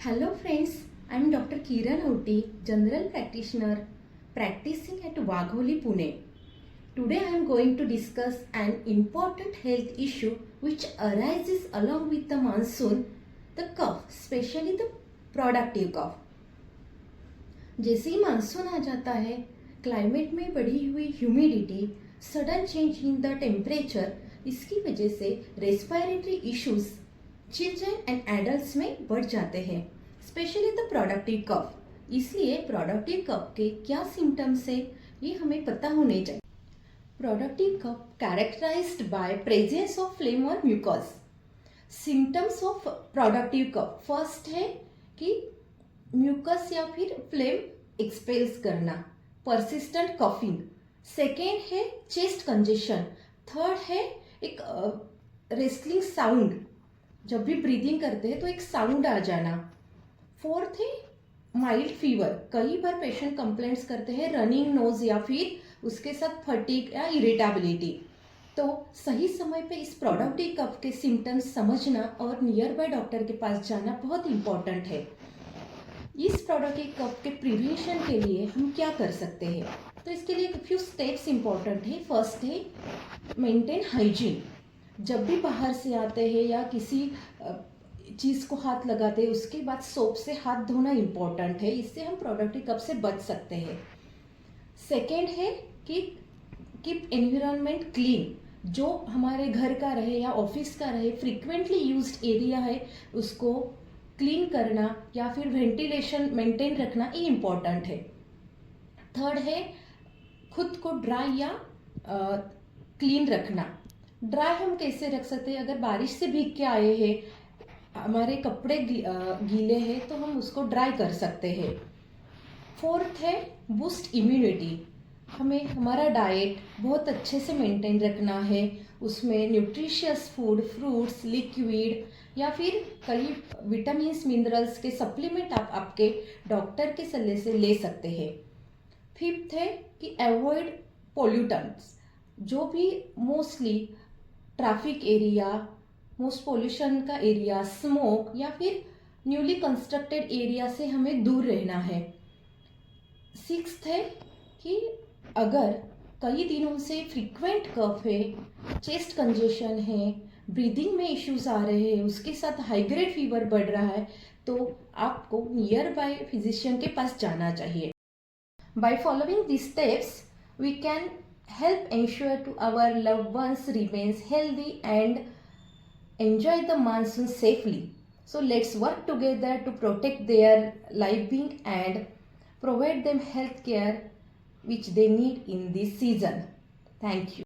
Hello friends, I am Dr. Kiran Houti, General Practitioner, practicing at Wagholi, Pune. Today I am going to discuss an important health issue which arises along with the monsoon, the cough, especially the productive cough. जैसे ही monsoon आ जाता है, climate में बढ़ी हुई humidity, sudden change in the temperature, इसकी वजह से respiratory issues children and adults में बढ़ जाते हैं, स्पेशली द प्रोडक्टिव कफ। इसलिए प्रोडक्टिव कफ के क्या सिम्टम्स है ये हमें पता होने चाहिए। Productive cough characterised by presence of phlegm और mucus. Symptoms of productive cough, first है कि म्यूकस या फिर फ्लेम एक्सपेल्स करना, परसिस्टेंट कफिंग। सेकेंड है चेस्ट कंजेशन। थर्ड है एक रेस्टलिंग साउंड, जब भी ब्रीदिंग करते हैं तो एक साउंड आ जाना। फोर्थ है माइल्ड फीवर। कई बार पेशेंट कंप्लेंट्स करते हैं रनिंग नोज या फिर उसके साथ फटीग या इरिटेबिलिटी। तो सही समय पे इस प्रोडक्टिव कफ के सिम्टम्स समझना और नियर बाय डॉक्टर के पास जाना बहुत इंपॉर्टेंट है। इस प्रोडक्टिव कफ के प्रिवेंशन के लिए हम क्या कर सकते हैं, तो इसके लिए एक फ्यू स्टेप्स इंपॉर्टेंट है। फर्स्ट है मेंटेन हाइजीन। जब भी बाहर से आते हैं या किसी चीज़ को हाथ लगाते हैं उसके बाद सोप से हाथ धोना इम्पॉर्टेंट है, इससे हम प्रोडक्टिव कफ से बच सकते हैं। सेकेंड है कि कीप एनवायरनमेंट क्लीन। जो हमारे घर का रहे या ऑफिस का रहे, फ्रिक्वेंटली यूज्ड एरिया है उसको क्लीन करना या फिर वेंटिलेशन मेंटेन रखना, ये इम्पॉर्टेंट है। थर्ड है खुद को ड्राई या क्लीन रखना। ड्राई हम कैसे रख सकते हैं, अगर बारिश से भीग के आए हैं, हमारे कपड़े गीले हैं तो हम उसको ड्राई कर सकते हैं। फोर्थ है बूस्ट इम्यूनिटी। हमें हमारा डाइट बहुत अच्छे से मेंटेन रखना है, उसमें न्यूट्रिशियस फूड, फ्रूट्स, लिक्विड या फिर कई विटामिन्स मिनरल्स के सप्लीमेंट आप आपके डॉक्टर के सलाह से ले सकते हैं। फिफ्थ है कि अवॉइड पोल्यूटेंट्स। जो भी mostly traffic area, most pollution का एरिया, स्मोक या फिर न्यूली कंस्ट्रक्टेड एरिया से हमें दूर रहना है। सिक्स्थ है कि अगर कई दिनों से फ्रीक्वेंट कफ है, चेस्ट कंजेशन है, ब्रीदिंग में इश्यूज आ रहे हैं, उसके साथ हाई ग्रेड फीवर बढ़ रहा है, तो आपको नियर बाय फिजिशियन के पास जाना चाहिए। By following these steps, we can help ensure to our loved ones remains healthy and enjoy the monsoon safely. So let's work together to protect their life-being and provide them health care which they need in this season. Thank you.